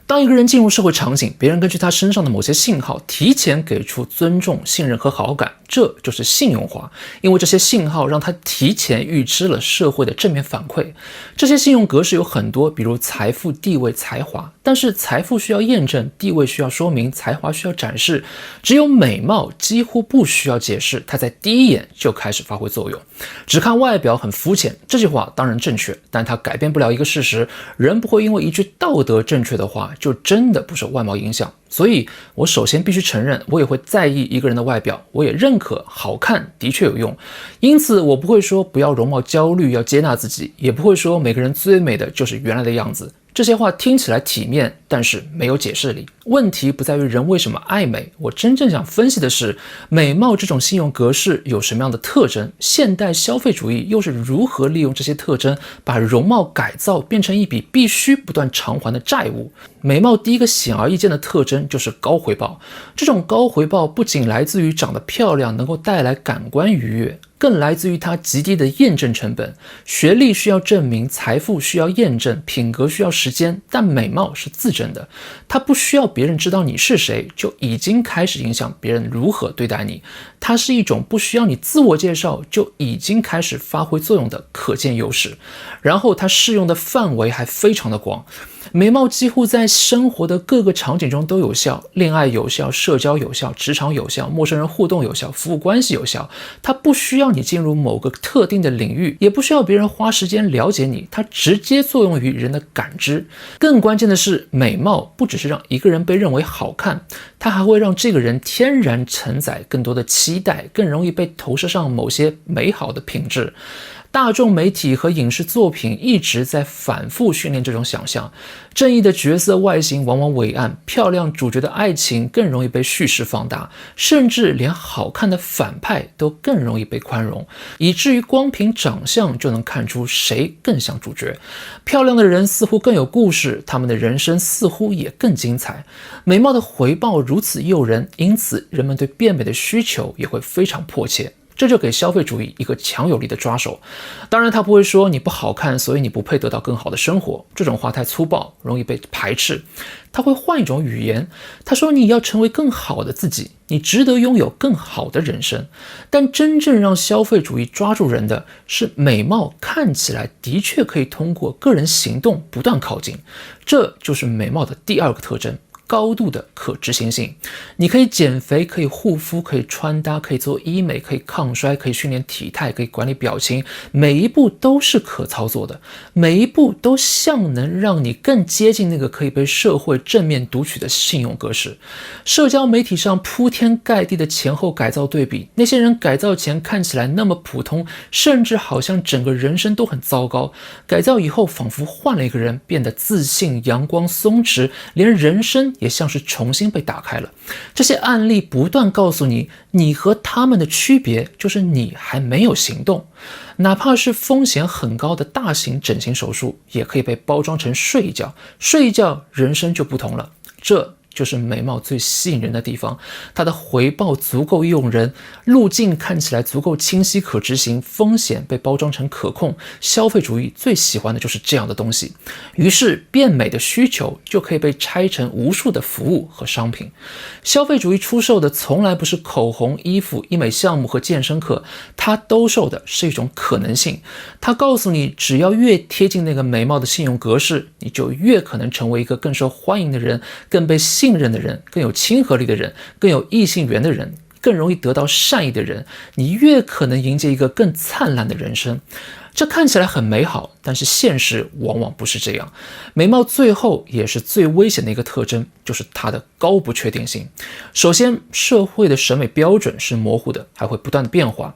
当一个人进入社会场景，别人根据他身上的某些信号提前给出尊重、信任和好感，这就是信用化。因为这些信号让他提前预知了社会的正面反馈。这些信用格式有很多，比如财富、地位、才华。但是财富需要验证，地位需要说明，才华需要展示，只有美貌几乎不需要解释，它在第一眼就开始发挥作用。只看外表很肤浅，这句话当然正确，但它改变不了一个事实：人不会因为一句道德正确的话就真的不受外貌影响。所以我首先必须承认，我也会在意一个人的外表，我也认可好看的确有用。因此我不会说不要容貌焦虑，要接纳自己，也不会说每个人最美的就是原来的样子。这些话听起来体面，但是没有解释力。问题不在于人为什么爱美，我真正想分析的是美貌这种信用格式有什么样的特征，现代消费主义又是如何利用这些特征把容貌改造变成一笔必须不断偿还的债务。美貌第一个显而易见的特征就是高回报，这种高回报不仅来自于长得漂亮能够带来感官愉悦，更来自于它极低的验证成本。学历需要证明，财富需要验证，品格需要时间，但美貌是自证的，它不需要别人知道你是谁，就已经开始影响别人如何对待你。它是一种不需要你自我介绍就已经开始发挥作用的可见优势，然后它适用的范围还非常的广。美貌几乎在生活的各个场景中都有效，恋爱有效，社交有效，职场有效，陌生人互动有效，服务关系有效。它不需要你进入某个特定的领域，也不需要别人花时间了解你，它直接作用于人的感知。更关键的是，美貌不只是让一个人被认为好看，它还会让这个人天然承载更多的期待，更容易被投射上某些美好的品质。大众媒体和影视作品一直在反复训练这种想象，正义的角色外形往往伟岸，漂亮主角的爱情更容易被叙事放大，甚至连好看的反派都更容易被宽容，以至于光凭长相就能看出谁更像主角。漂亮的人似乎更有故事，他们的人生似乎也更精彩。美貌的回报如此诱人，因此人们对变美的需求也会非常迫切。这就给消费主义一个强有力的抓手。当然他不会说你不好看所以你不配得到更好的生活，这种话太粗暴，容易被排斥。他会换一种语言，他说你要成为更好的自己，你值得拥有更好的人生。但真正让消费主义抓住人的是美貌看起来的确可以通过个人行动不断靠近，这就是美貌的第二个特征，高度的可执行性。你可以减肥，可以护肤，可以穿搭，可以做医美，可以抗衰，可以训练体态，可以管理表情，每一步都是可操作的，每一步都像能让你更接近那个可以被社会正面读取的信用格式。社交媒体上铺天盖地的前后改造对比，那些人改造前看起来那么普通，甚至好像整个人生都很糟糕，改造以后仿佛换了一个人，变得自信、阳光、松弛，连人生也像是重新被打开了。这些案例不断告诉你，你和他们的区别就是你还没有行动。哪怕是风险很高的大型整形手术，也可以被包装成睡一觉，睡一觉人生就不同了。这就是美貌最吸引人的地方，它的回报足够诱人，路径看起来足够清晰可执行，风险被包装成可控。消费主义最喜欢的就是这样的东西，于是变美的需求就可以被拆成无数的服务和商品。消费主义出售的从来不是口红、衣服、医美项目和健身课，它兜售的是一种可能性。它告诉你，只要越贴近那个美貌的信用格式，你就越可能成为一个更受欢迎的人，更被信任的人，更有亲和力的人，更有异性缘的人，更容易得到善意的人，你越可能迎接一个更灿烂的人生。这看起来很美好，但是现实往往不是这样。美貌最后也是最危险的一个特征，就是它的高不确定性。首先，社会的审美标准是模糊的，还会不断的变化。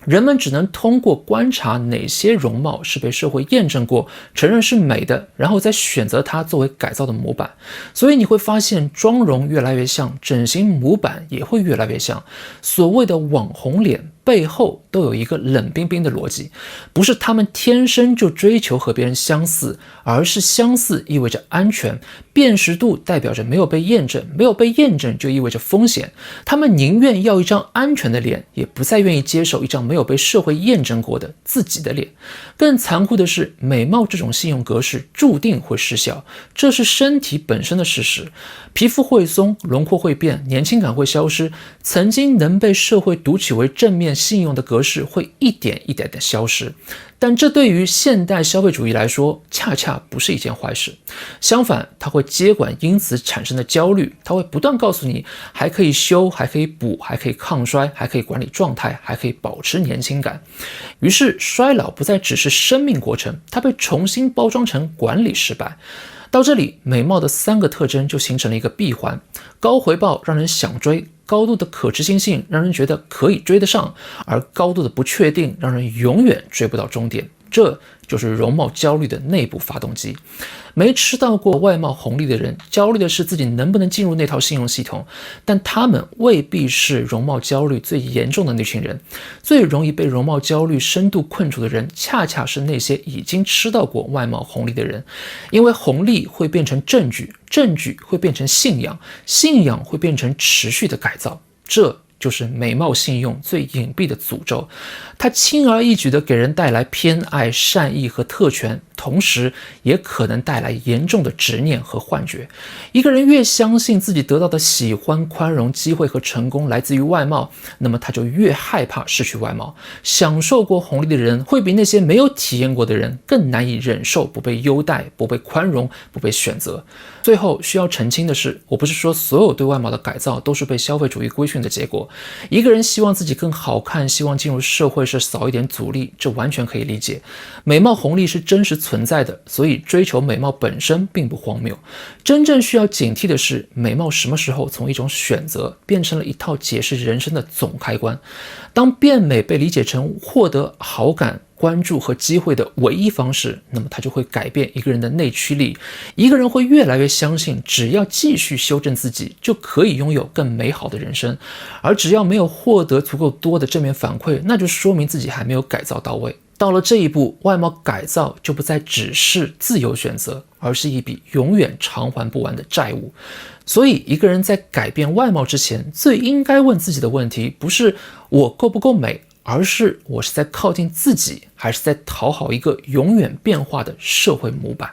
人们只能通过观察哪些容貌是被社会验证过，承认是美的，然后再选择它作为改造的模板。所以你会发现妆容越来越像，整形模板也会越来越像。所谓的网红脸背后都有一个冷冰冰的逻辑，不是他们天生就追求和别人相似，而是相似意味着安全，辨识度代表着没有被验证，没有被验证就意味着风险。他们宁愿要一张安全的脸，也不再愿意接受一张没有被社会验证过的自己的脸。更残酷的是，美貌这种信用格式注定会失效，这是身体本身的事实。皮肤会松，轮廓会变，年轻感会消失，曾经能被社会读取为正面信用的格式会一点一点的消失。但这对于现代消费主义来说，恰恰不是一件坏事。相反，它会接管因此产生的焦虑，它会不断告诉你，还可以修，还可以补，还可以抗衰，还可以管理状态，还可以保持年轻感。于是，衰老不再只是生命过程，它被重新包装成管理失败。到这里，美貌的3个特征就形成了一个闭环：高回报让人想追，高度的可执行性让人觉得可以追得上，而高度的不确定让人永远追不到终点。这就是容貌焦虑的内部发动机。没吃到过外貌红利的人，焦虑的是自己能不能进入那套信用系统，但他们未必是容貌焦虑最严重的那群人。最容易被容貌焦虑深度困住的人，恰恰是那些已经吃到过外貌红利的人。因为红利会变成证据，证据会变成信仰，信仰会变成持续的改造。这就是美貌信用最隐蔽的诅咒，它轻而易举地给人带来偏爱、善意和特权，同时也可能带来严重的执念和幻觉。一个人越相信自己得到的喜欢、宽容、机会和成功来自于外貌，那么他就越害怕失去外貌。享受过红利的人会比那些没有体验过的人更难以忍受不被优待、不被宽容、不被选择。最后需要澄清的是，我不是说所有对外貌的改造都是被消费主义规训的结果。一个人希望自己更好看，希望进入社会是少一点阻力，这完全可以理解。美貌红利是真实存在的，所以追求美貌本身并不荒谬。真正需要警惕的是，美貌什么时候从一种选择变成了一套解释人生的总开关。当变美被理解成获得好感、关注和机会的唯一方式，那么它就会改变一个人的内驱力。一个人会越来越相信，只要继续修正自己，就可以拥有更美好的人生。而只要没有获得足够多的正面反馈，那就说明自己还没有改造到位。到了这一步，外貌改造就不再只是自由选择，而是一笔永远偿还不完的债务。所以一个人在改变外貌之前，最应该问自己的问题，不是我够不够美，而是我是在靠近自己，还是在讨好一个永远变化的社会模板。